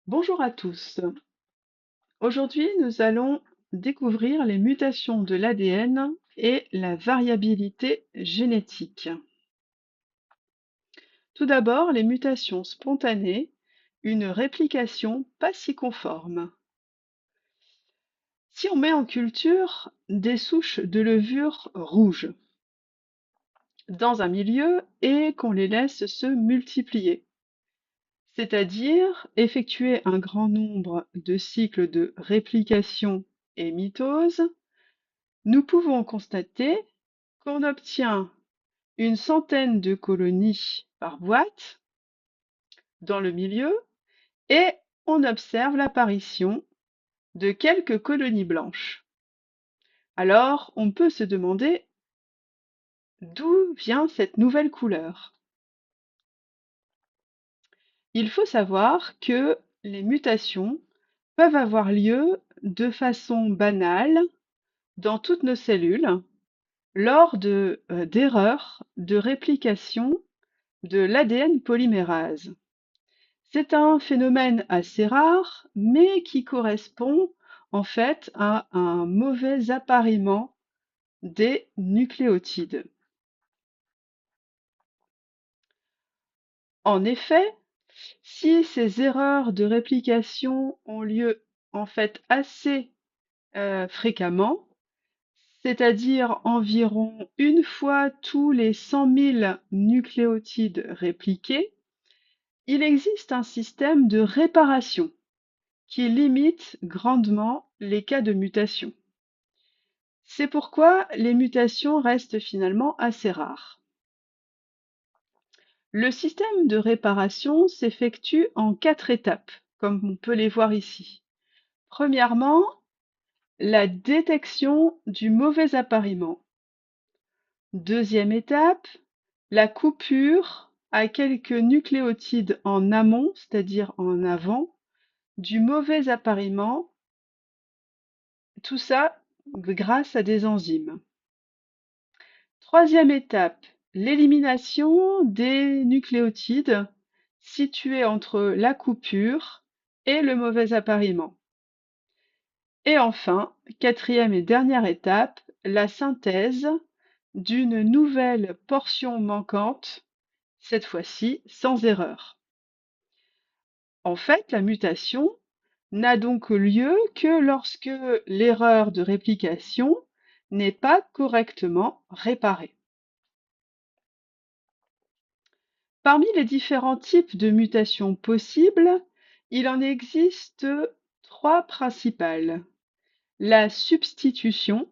Bonjour à tous. Aujourd'hui, nous allons découvrir les mutations de l'ADN et la variabilité génétique. Tout d'abord, les mutations spontanées, une réplication pas si conforme. Si on met en culture des souches de levure rouges dans un milieu et qu'on les laisse se multiplier, c'est-à-dire effectuer un grand nombre de cycles de réplication et mitose, nous pouvons constater qu'on obtient une centaine de colonies par boîte dans le milieu et on observe l'apparition de quelques colonies blanches. Alors, on peut se demander d'où vient cette nouvelle couleur. Il faut savoir que les mutations peuvent avoir lieu de façon banale dans toutes nos cellules lors d'erreurs de réplication de l'ADN polymérase. C'est un phénomène assez rare, mais qui correspond en fait à un mauvais appariement des nucléotides. En effet, si ces erreurs de réplication ont lieu en fait assez fréquemment, c'est-à-dire environ une fois tous les 100 000 nucléotides répliqués, il existe un système de réparation qui limite grandement les cas de mutation. C'est pourquoi les mutations restent finalement assez rares. Le système de réparation s'effectue en 4 étapes, comme on peut les voir ici. Premièrement, la détection du mauvais appariement. Deuxième étape, la coupure à quelques nucléotides en amont, c'est-à-dire en avant, du mauvais appariement, tout ça grâce à des enzymes. Troisième étape, l'élimination des nucléotides situés entre la coupure et le mauvais appariement. Et enfin, quatrième et dernière étape, la synthèse d'une nouvelle portion manquante, cette fois-ci sans erreur. En fait, la mutation n'a donc lieu que lorsque l'erreur de réplication n'est pas correctement réparée. Parmi les différents types de mutations possibles, il en existe 3 principales. La substitution,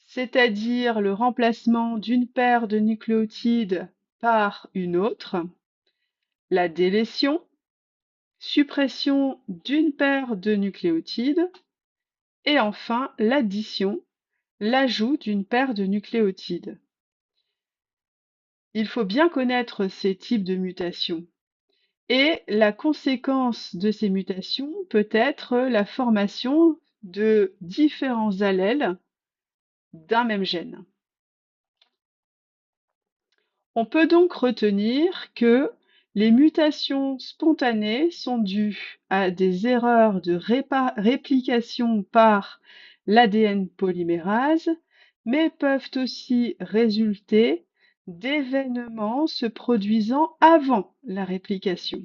c'est-à-dire le remplacement d'une paire de nucléotides par une autre. La délétion, suppression d'une paire de nucléotides. Et enfin, l'addition, l'ajout d'une paire de nucléotides. Il faut bien connaître ces types de mutations. Et la conséquence de ces mutations peut être la formation de différents allèles d'un même gène. On peut donc retenir que les mutations spontanées sont dues à des erreurs de réplication par l'ADN polymérase, mais peuvent aussi résulter d'événements se produisant avant la réplication.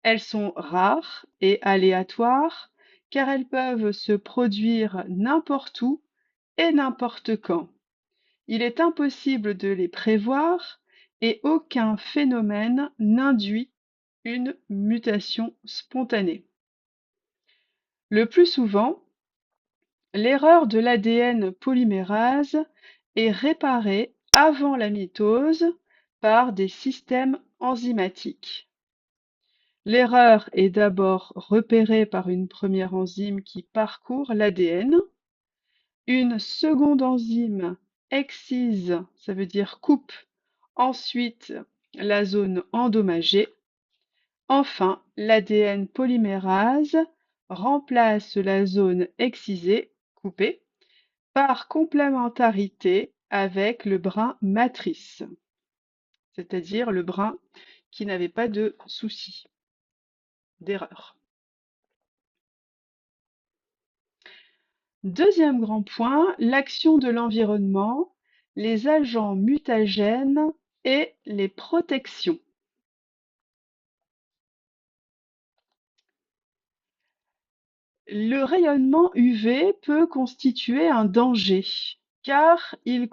Elles sont rares et aléatoires car elles peuvent se produire n'importe où et n'importe quand. Il est impossible de les prévoir et aucun phénomène n'induit une mutation spontanée. Le plus souvent, l'erreur de l'ADN polymérase est réparée avant la mitose par des systèmes enzymatiques. L'erreur est d'abord repérée par une première enzyme qui parcourt l'ADN. Une seconde enzyme excise, ça veut dire coupe, ensuite la zone endommagée. Enfin, l'ADN polymérase remplace la zone excisée, coupée, par complémentarité avec le brin matrice, c'est-à-dire le brin qui n'avait pas de souci. d'erreur. Deuxième grand point, l'action de l'environnement, les agents mutagènes et les protections. Le rayonnement UV peut constituer un danger, car il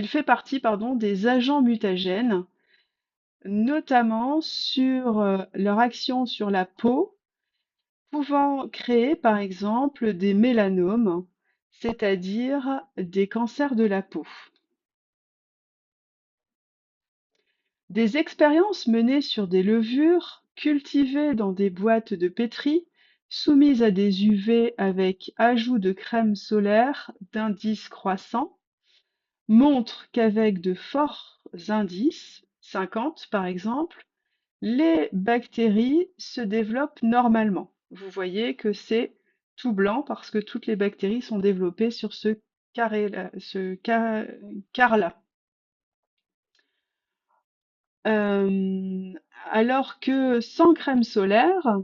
fait partie, des agents mutagènes, notamment sur leur action sur la peau, pouvant créer par exemple des mélanomes, c'est-à-dire des cancers de la peau. Des expériences menées sur des levures cultivées dans des boîtes de pétri, soumises à des UV avec ajout de crème solaire d'indice croissant, montrent qu'avec de forts indices, 50 par exemple, les bactéries se développent normalement. Vous voyez que c'est tout blanc parce que toutes les bactéries sont développées sur ce quart-là. Alors que sans crème solaire,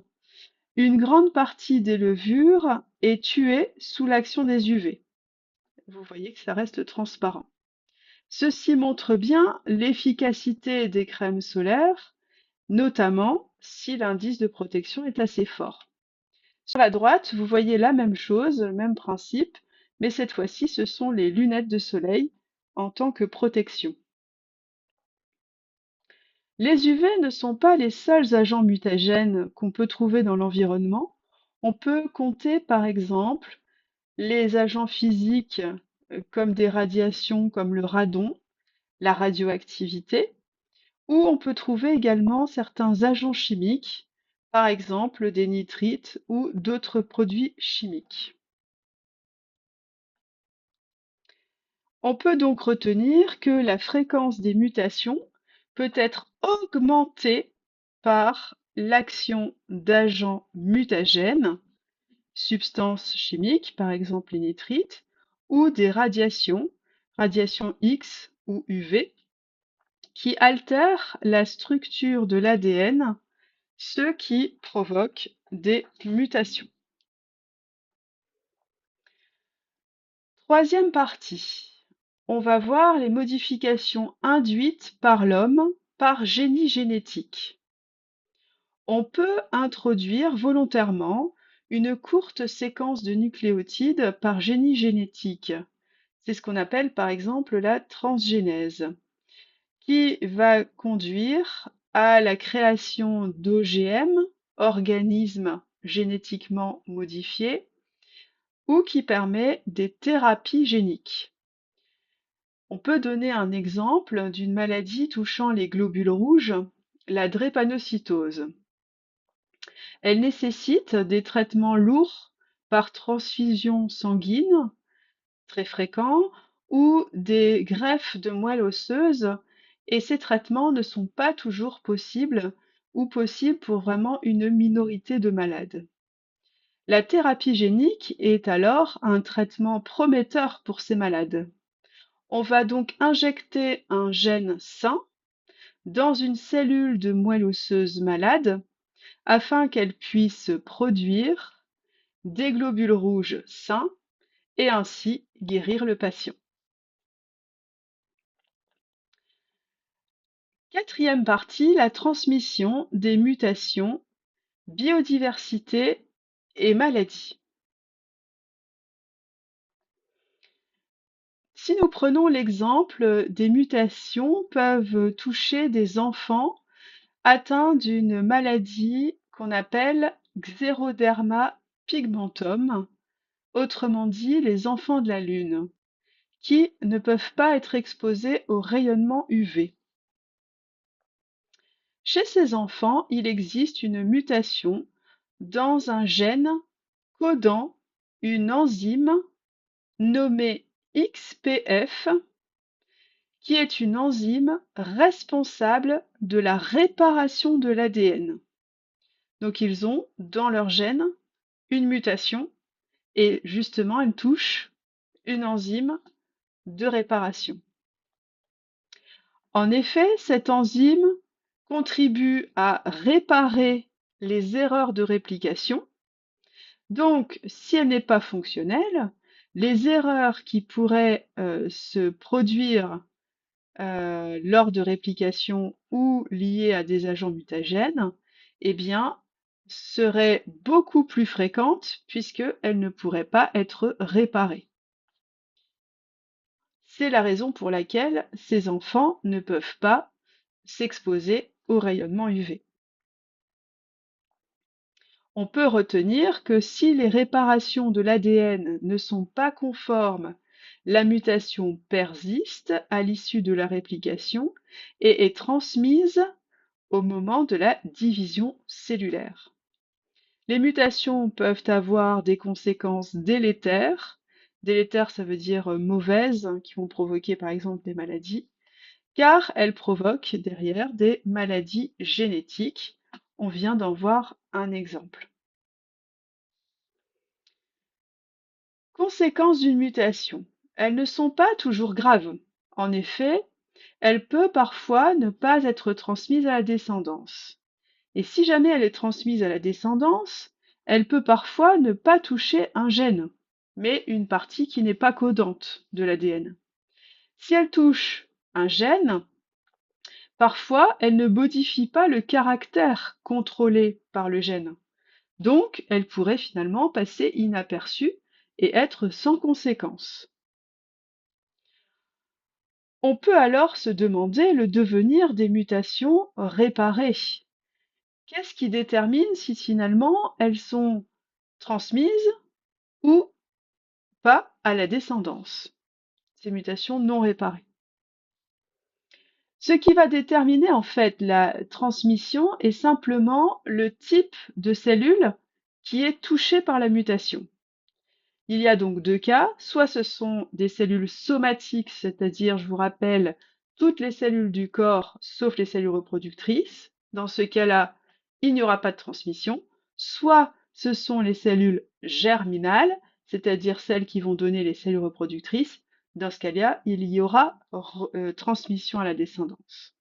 une grande partie des levures est tuée sous l'action des UV. Vous voyez que ça reste transparent. Ceci montre bien l'efficacité des crèmes solaires, notamment si l'indice de protection est assez fort. Sur la droite, vous voyez la même chose, le même principe, mais cette fois-ci, ce sont les lunettes de soleil en tant que protection. Les UV ne sont pas les seuls agents mutagènes qu'on peut trouver dans l'environnement. On peut compter par exemple les agents physiques comme des radiations comme le radon, la radioactivité, ou on peut trouver également certains agents chimiques, par exemple des nitrites ou d'autres produits chimiques. On peut donc retenir que la fréquence des mutations peut être augmentée par l'action d'agents mutagènes, substances chimiques, par exemple les nitrites, ou des radiations X ou UV, qui altèrent la structure de l'ADN, ce qui provoque des mutations. Troisième partie, on va voir les modifications induites par l'homme par génie génétique. On peut introduire volontairement une courte séquence de nucléotides par génie génétique. C'est ce qu'on appelle par exemple la transgénèse, qui va conduire à la création d'OGM, organismes génétiquement modifiés, ou qui permet des thérapies géniques. On peut donner un exemple d'une maladie touchant les globules rouges, la drépanocytose. Elle nécessite des traitements lourds par transfusion sanguine, très fréquents, ou des greffes de moelle osseuse, et ces traitements ne sont pas toujours possibles ou possibles pour vraiment une minorité de malades. La thérapie génique est alors un traitement prometteur pour ces malades. On va donc injecter un gène sain dans une cellule de moelle osseuse malade afin qu'elle puisse produire des globules rouges sains et ainsi guérir le patient. Quatrième partie, la transmission des mutations, biodiversité et maladies. Si nous prenons l'exemple des mutations peuvent toucher des enfants atteints d'une maladie qu'on appelle Xeroderma pigmentum, autrement dit les enfants de la Lune, qui ne peuvent pas être exposés au rayonnement UV. Chez ces enfants, il existe une mutation dans un gène codant une enzyme nommée XPF, qui est une enzyme responsable de la réparation de l'ADN. Donc ils ont dans leur gène une mutation et justement elle touche une enzyme de réparation. En effet, cette enzyme contribue à réparer les erreurs de réplication. Donc, si elle n'est pas fonctionnelle, les erreurs qui pourraient se produire lors de réplication ou liées à des agents mutagènes, eh bien, seraient beaucoup plus fréquentes puisqu'elles ne pourraient pas être réparées. C'est la raison pour laquelle ces enfants ne peuvent pas s'exposer au rayonnement UV. On peut retenir que si les réparations de l'ADN ne sont pas conformes, la mutation persiste à l'issue de la réplication et est transmise au moment de la division cellulaire. Les mutations peuvent avoir des conséquences délétères. Délétères, ça veut dire mauvaises, qui vont provoquer par exemple des maladies, car elles provoquent derrière des maladies génétiques. On vient d'en voir un exemple. Conséquences d'une mutation. Elles ne sont pas toujours graves. En effet, elle peut parfois ne pas être transmise à la descendance. Et si jamais elle est transmise à la descendance, elle peut parfois ne pas toucher un gène, mais une partie qui n'est pas codante de l'ADN. Si elle touche un gène, parfois elle ne modifie pas le caractère contrôlé par le gène. Donc, elle pourrait finalement passer inaperçue et être sans conséquence. On peut alors se demander le devenir des mutations réparées. Qu'est-ce qui détermine si finalement elles sont transmises ou pas à la descendance, ces mutations non réparées? Ce qui va déterminer en fait la transmission est simplement le type de cellule qui est touchée par la mutation. Il y a donc deux cas, soit ce sont des cellules somatiques, c'est-à-dire, je vous rappelle, toutes les cellules du corps sauf les cellules reproductrices. Dans ce cas-là, il n'y aura pas de transmission. Soit ce sont les cellules germinales, c'est-à-dire celles qui vont donner les cellules reproductrices. Dans ce cas-là, il y aura transmission à la descendance.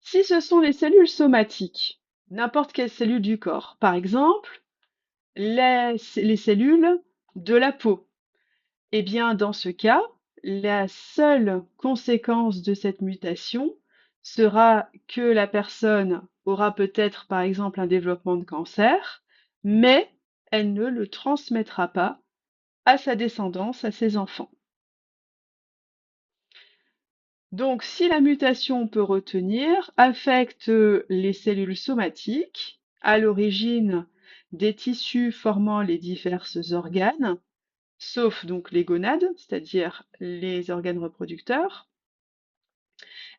Si ce sont les cellules somatiques, n'importe quelle cellule du corps, par exemple, les cellules de la peau. Eh bien, dans ce cas, la seule conséquence de cette mutation sera que la personne aura peut-être, par exemple, un développement de cancer, mais elle ne le transmettra pas à sa descendance, à ses enfants. Donc, si la mutation, on peut retenir, affecte les cellules somatiques, à l'origine des tissus formant les divers organes, sauf donc les gonades, c'est-à-dire les organes reproducteurs.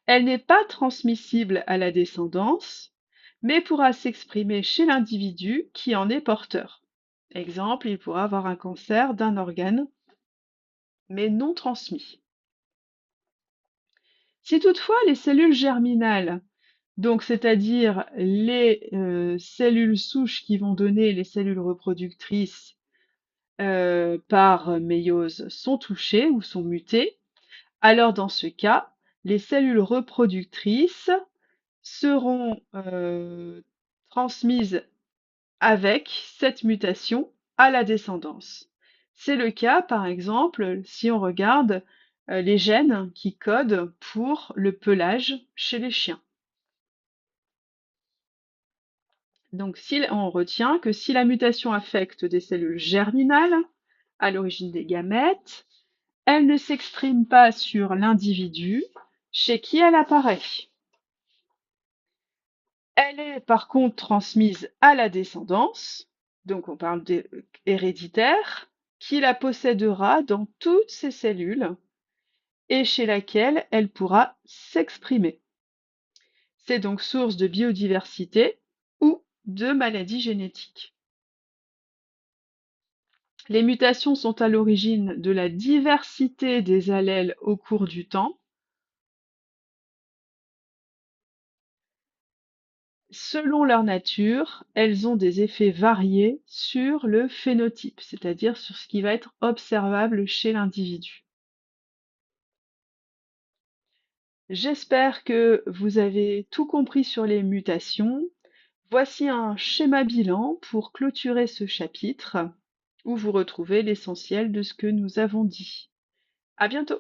Elle n'est pas transmissible à la descendance, mais pourra s'exprimer chez l'individu qui en est porteur. Exemple, il pourra avoir un cancer d'un organe, mais non transmis. Si toutefois les cellules germinales, donc c'est-à-dire les cellules souches qui vont donner les cellules reproductrices par méiose sont touchées ou sont mutées, alors dans ce cas, les cellules reproductrices seront transmises avec cette mutation à la descendance. C'est le cas, par exemple, si on regarde les gènes qui codent pour le pelage chez les chiens. Donc, si on retient que si la mutation affecte des cellules germinales, à l'origine des gamètes, elle ne s'exprime pas sur l'individu chez qui elle apparaît. Elle est par contre transmise à la descendance, donc on parle d'héréditaire, qui la possédera dans toutes ses cellules et chez laquelle elle pourra s'exprimer. C'est donc source de biodiversité ou de maladies génétiques. Les mutations sont à l'origine de la diversité des allèles au cours du temps. Selon leur nature, elles ont des effets variés sur le phénotype, c'est-à-dire sur ce qui va être observable chez l'individu. J'espère que vous avez tout compris sur les mutations. Voici un schéma bilan pour clôturer ce chapitre où vous retrouvez l'essentiel de ce que nous avons dit. À bientôt!